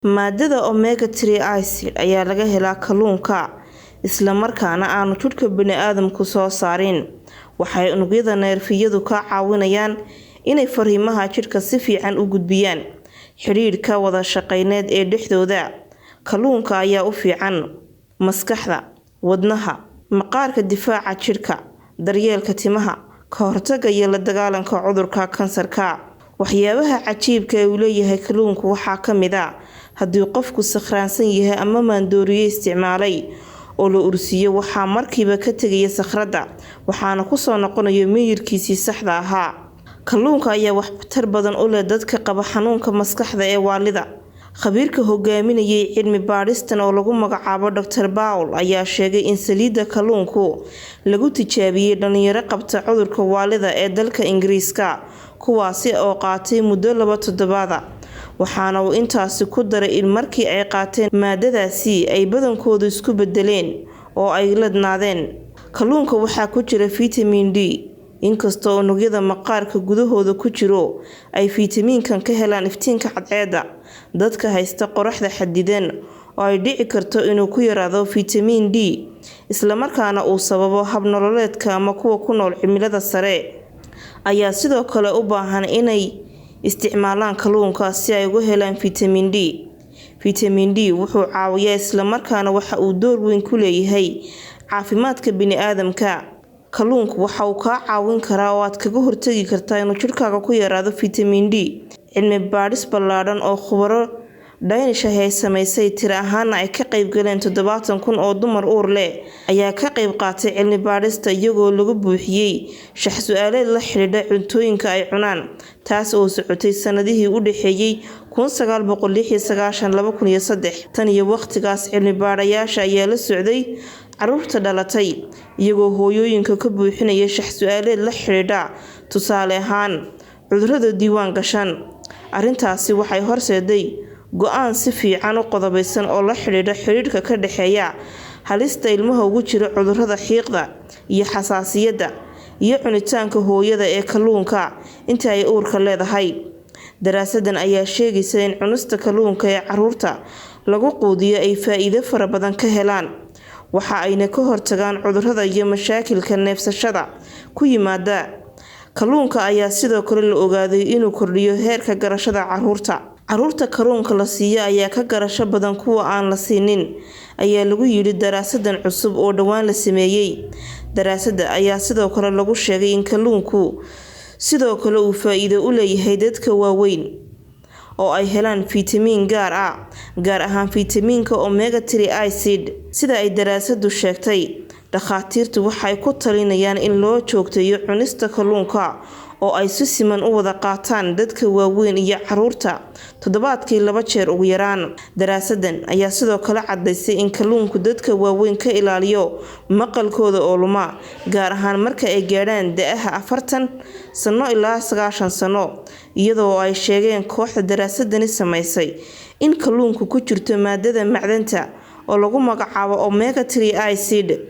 Maadada omega-3 acid ayaa laga helaa kalluunka, isla markaana aanu jidhka bini'aadamku soo saarin. Waxay unugyada neerfiyadu ka caawinayaan inay fariimaha jidhka si fiican u gudbiyaan. Xiriirka wada shaqayneed ee dhexdooda. Kalluunka ayaa u fiican maskaxda, wadnaha, maqaarka difaaca jidhka, daryeelka timaha, ka hortagga iyo la dagaalanka cudurka kansarka. Waxyaabaha cajiibka ah ee uu leeyahay kalluunku waxaa ka mid ah haddii qofku sakhraansan yahay ama maandooriye isticmaalay oo la ursiyo waxaa markiiba ka tegaya sakhradda waxaana ku soo noqonaya miyirkiisii saxda ahaa. Kalluunka ayaa waxtar badan u leh dadka qaba xanuunka maskaxda ee waalida. Khabiirka hogaaminayay cilmi baadhistan oo lagu magacaabo Dr. Paul ayaa sheegay in saliidda kalluunku lagu tijaabiyay dhalinyaro qabta cudurka waalida ee dalka Ingiriiska, kuwaasi oo qaatay muddo 2 toddobaad. Waxaana uu intaasi ku daray in markii ay qaateen maadadaasi ay badankoodu isku bedeleen oo ay ladnaadeen. Kalluunka waxaa ku jira vitamin D, inkastoo unugyada maqaarka gudahooda ku jiro ay fitamiinkan ka helaan iftiinka cadceedda. Dadka haysta qoraxda xadidan oo ay dhici karto inuu ku yaraado vitamin D, isla markaana uu sababo hab nololeedka ama kuwa ku nool cimilada sare, ayaa sidoo kale u baahan inay isticmaalaan kalluunka si ay uga helaan vitamin D. Vitamin D wuxuu caawiyaa isla markaana waxa uu door weyn ku leeyahay caafimaadka bini'aadamka. Kalluunku waxa uu ka caawin karaa oo aad kaga hortagi kartaa inuu jidhkaaga ku yaraado vitamin D. Cilmi baadhis ballaadhan oo khubaro Danish ay samaysay tir ahaan ay ka qayb galeen 70,000 oo dumar uur leh ayaa ka qayb qaatay cilmi baadhista iyagoo lagu buuxiyay shax su'aaleed la xiriira cuntooyinka ay cunaan, taas oo socotay sanadihii u dhaxeeyay 1996-2003. Tan iyo waqtigaas cilmi baadhayaasha ayaa la socday carruurta dhalatay iyagoo hooyooyinka ka buuxinaya shax su'aaleed la xiriira tusaale ahaan cudurrada diiwaan gashan. Arrintaasi waxay horseeday go'aan si fiican u qodobaysan oo la xiriira xiriirka ka dhexeeya halista ilmaha ugu jira cudurrada xiiqda iyo xasaasiyadda iyo cunitaanka hooyada ee kalluunka inta ay uurka leedahay. Daraasaddan ayaa sheegaysa in cunista kalluunka ee carruurta lagu quudiyo ay faa'iido fara badan ka helaan. Waxa ayna ka hortagaan cudurrada iyo mashaakilka neefsashada ku yimaada. Kalluunka ayaa sidoo kale la ogaaday inuu kordhiyo heerka garashada carruurta. Carruurta kalluunka la siiyo ayaa ka garasho badan kuwa aan la siinin, ayaa lagu yiri daraasaddan cusub oo dhawaan la sameeyay. Daraasadda ayaa sidoo kale lagu sheegay in kalluunku sidoo kale uu faa'iido u leeyahay dadka waaweyn oo ay helaan fitamiin gaar ahaan fitamiinka omega-3 acid. Sida ay daraasaddu sheegtay, dhakhaatiirtu waxay ku talinayaan in loo joogteeyo cunista kalluunka oo ay si siman u wada qaataan dadka waaweyn iyo carruurta toddobaadkii 2 jeer ugu yaraan. Daraasaddan ayaa sidoo kale caddaysay in kalluunku dadka waaweyn ka ilaaliyo maqalkooda oo luma, gaar ahaan marka ay gaadhaan da'aha 40 sano ilaa 90 sano, iyadoo ay sheegeen kooxda daraasaddani samaysay in kalluunku ku jirto maadada macdanta oo lagu magacaabo omega-3 acid.